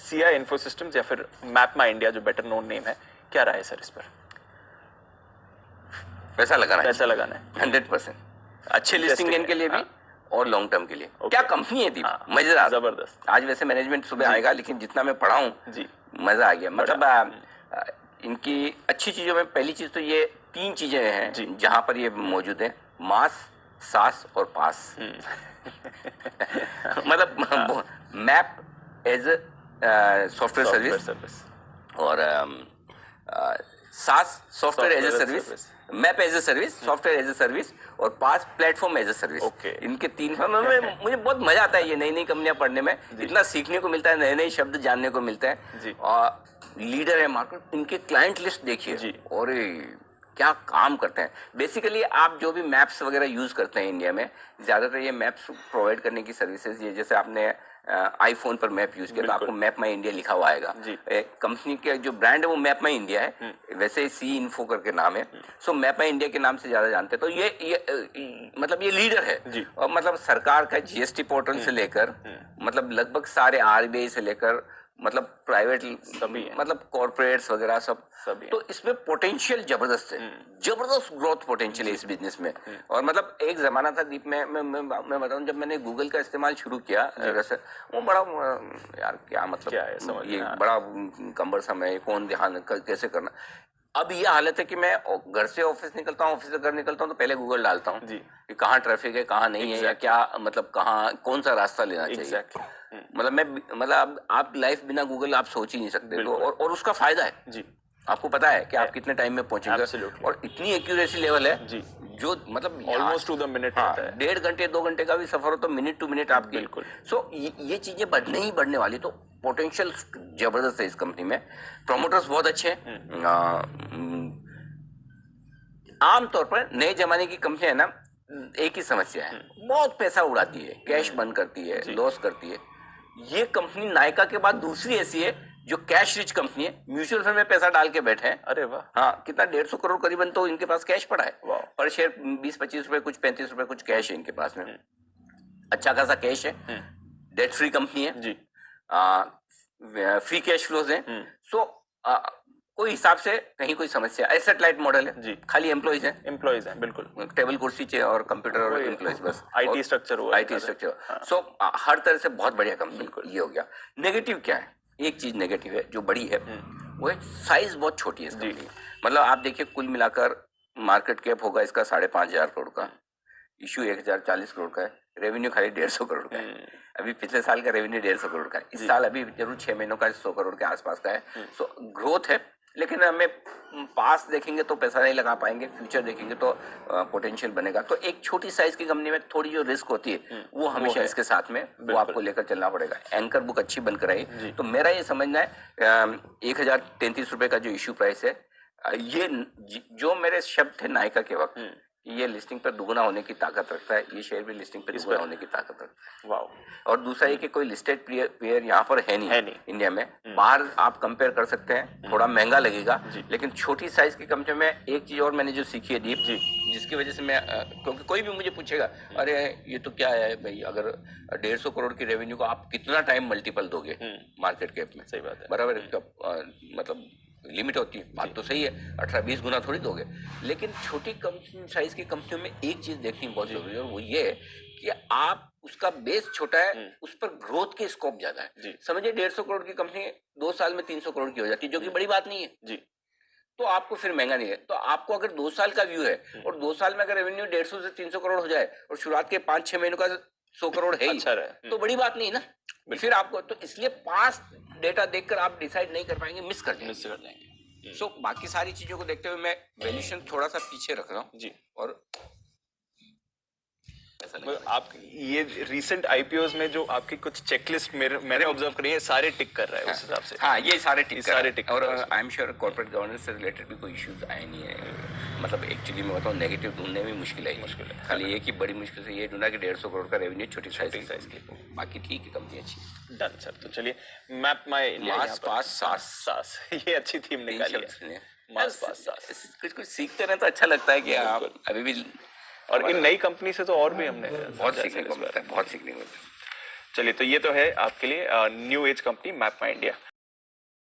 CI Infosystems या फिर map माई India जो बेटर नोन नेम है, क्या राय है सर इस पर? पैसा लगाना है 100%। अच्छे लिस्टिंग गेन के लिए भी और लॉन्ग टर्म के लिए। क्या कंपनी है दीप, मजेदार, जबरदस्त। आज वैसे मैनेजमेंट सुबह आएगा, लेकिन जितना मैं पढ़ा हूँ जी, मजा आ गया। मतलब इनकी अच्छी चीजों में पहली चीज तो ये 3 चीजें हैं जहां पर ये मौजूद है, मास, सास और पास। मतलब मैप एज सॉफ्टवेयर सर्विस और SaaS software as a service, map as a service, software as a service और PaaS platform as a service. इनके 3 मुझे बहुत मजा आता है ये नई नई कंपनियां पढ़ने में, इतना सीखने को मिलता है, नए नए शब्द जानने को मिलते हैं। और लीडर है मार्केट, इनके क्लाइंट लिस्ट देखिए और क्या काम करते हैं। बेसिकली आप जो भी मैप्स वगैरह यूज करते हैं इंडिया में, ज्यादातर ये मैप्स प्रोवाइड करने की सर्विसेज, ये जैसे आपने आईफोन पर मैप यूज किया तो आपको मैप माई इंडिया लिखा हुआ आएगा। कंपनी के जो ब्रांड है वो मैप माई इंडिया है, वैसे सी इन्फो करके नाम है। सो मैप माई इंडिया के नाम से ज्यादा जानते हैं। तो ये मतलब ये लीडर है। और मतलब सरकार का जीएसटी पोर्टल से लेकर मतलब लगभग सारे आरबीआई से लेकर मतलब प्राइवेट सभी मतलब कॉर्पोरेट्स वगैरह सब तो इसमें पोटेंशियल जबरदस्त है, जबरदस्त ग्रोथ पोटेंशियल है इस बिजनेस में। और मतलब एक जमाना था दीप में मैं बताऊं, जब मैंने गूगल का इस्तेमाल शुरू किया जगह से, वो बड़ा यार क्या मतलब क्या है, ये बड़ा कम्बरसम है, कौन ध्यान कैसे करना। अब ये हालत है कि मैं घर से ऑफिस निकलता हूँ, ऑफिस से घर निकलता हूँ तो पहले गूगल डालता हूँ कि कहाँ ट्रैफिक है, कहाँ नहीं है, या क्या मतलब कहाँ कौन सा रास्ता लेना चाहिए। मतलब आप लाइफ बिना गूगल आप सोच ही नहीं सकते। तो और उसका फायदा है जी, आपको पता है कि आप कितने टाइम में पहुंचेंगे और इतनी एक्यूरेसी लेवल है जी, जो मतलब ऑलमोस्ट टू द मिनट होता है। 1.5 घंटे 2 घंटे का भी सफर हो तो मिनट टू मिनट आपकी। बिल्कुल। सो ये चीजें बढ़ने ही बढ़ने वाली, तो पोटेंशियल जबरदस्त है इस कंपनी में। प्रमोटर्स बहुत अच्छे हैं। आमतौर पर नए जमाने की कंपनी है ना, एक ही समस्या है, बहुत पैसा उड़ाती है, कैश बर्न करती है, लॉस करती है। ये कंपनी नायका के बाद दूसरी ऐसी है जो कैश रिच कंपनी है, म्यूचुअल फंड में पैसा डाल के बैठे हैं। अरे वाह, हाँ, कितना 150 करोड़ करीबन तो इनके पास कैश पड़ा है। पर शेयर 20-25 रुपए, कुछ 35 रुपए कुछ कैश है इनके पास में। अच्छा खासा कैश है, डेट फ्री कंपनी है जी, फ्री कैश फ्लोज है। सो कोई हिसाब से कहीं कोई समस्या, एसेट लाइट मॉडल है जी, खाली एम्प्लॉइज है बिल्कुल, टेबल कुर्सी और कंप्यूटर और एम्प्लॉइज बस, आईटी स्ट्रक्चर। सो हर तरह से बहुत बढ़िया कंपनी। ये हो गया। नेगेटिव क्या है, एक चीज नेगेटिव है जो बड़ी है, वो है साइज बहुत छोटी है इसकी। मतलब आप देखिए कुल मिलाकर मार्केट कैप होगा इसका 5,500 करोड़ का, इशू 1,040 करोड़ का है, रेवेन्यू खाली 150 करोड़ का है। अभी पिछले साल का रेवेन्यू 150 करोड़ का है, इस साल अभी जरूर 6 महीनों का 100 करोड़ के आसपास का है। सो ग्रोथ है, लेकिन हमें पास देखेंगे तो पैसा नहीं लगा पाएंगे, फ्यूचर देखेंगे तो पोटेंशियल बनेगा। तो एक छोटी साइज की कंपनी में थोड़ी जो रिस्क होती है वो हमेशा इसके साथ में वो आपको लेकर चलना पड़ेगा। एंकर बुक अच्छी बनकर आई, तो मेरा ये समझना है 1,033 रुपए का जो इश्यू प्राइस है, ये जो मेरे शब्द थे नायका के वक्त, ये लिस्टिंग पर दुगुना होने की ताकत रखता है, ये शेयर भी लिस्टिंग पर दुगुना होने की ताकत रखता है। वाह। और दूसरा ये कि कोई लिस्टेड प्लेयर यहाँ पर है नहीं इंडिया में। बाहर आप कंपेयर कर सकते हैं, थोड़ा महंगा लगेगा, लेकिन छोटी साइज की कंपनी में एक चीज और मैंने जो सीखी है दीप जी, जिसकी वजह से मैं क्योंकि कोई भी मुझे पूछेगा अरे ये तो क्या है भाई, अगर 150 करोड़ की रेवेन्यू को आप कितना टाइम मल्टीपल दोगे मार्केट कैप में, सही बात है, बराबर, मतलब लिमिट होती है, बात तो सही है, 18-20 गुना थोड़ी दोगे। लेकिन छोटी कंपनी साइज की कंपनियों में एक चीज देखनी बहुत जरूरी है, और वो ये है कि आप उसका बेस छोटा है, उस पर ग्रोथ के स्कोप ज्यादा है। समझिए 150 करोड़ की कंपनी 2 साल में 300 करोड़ की हो जाती है, जो कि बड़ी बात नहीं है जी, तो आपको फिर महंगा नहीं है। तो आपको अगर 2 साल का व्यू है और 2 साल में अगर रेवेन्यू 150 से 300 करोड़ हो जाए और शुरुआत के 5-6 महीनों का 100 करोड़ है अच्छा तो बड़ी बात नहीं ना फिर आपको। तो इसलिए पास डेटा देखकर आप डिसाइड नहीं कर पाएंगे, मिस कर जाएंगे। सो बाकी सारी चीजों को देखते हुए मैं वैल्यूएशन थोड़ा सा पीछे रख रहा हूँ जी। और आप ये रिसेंट आईपीओस में जो आपकी कुछ चेकलिस्ट मैंने ऑब्जर्व करी है, सारे टिक कर रहा है उस हिसाब से। हाँ, ये सारे टिक और I am sure corporate governance से रिलेटेड भी कोई इश्यूज आए नहीं है। मतलब एक्चुअली मैं बताऊँ नेगेटिव ढूंढने में मुश्किल है, खाली ये कि बड़ी मुश्किल से ये ढूंढा कि 150 करोड़ का रेवेन्यू छोटी साइज की, बाकी ठीक है, कंपनी अच्छी। Done sir. तो चलिए मैप माय सास ये अच्छी थीम निकाली है, मास पास सास। कुछ सीखते रहे तो अच्छा लगता है कि आप अभी भी, और इन नई कंपनी से तो और भी हमने बहुत सीखने को मिलता है, बहुत सीखने को मिलता है। चलिए, तो ये तो है आपके लिए न्यू एज कंपनी मैप माई इंडिया।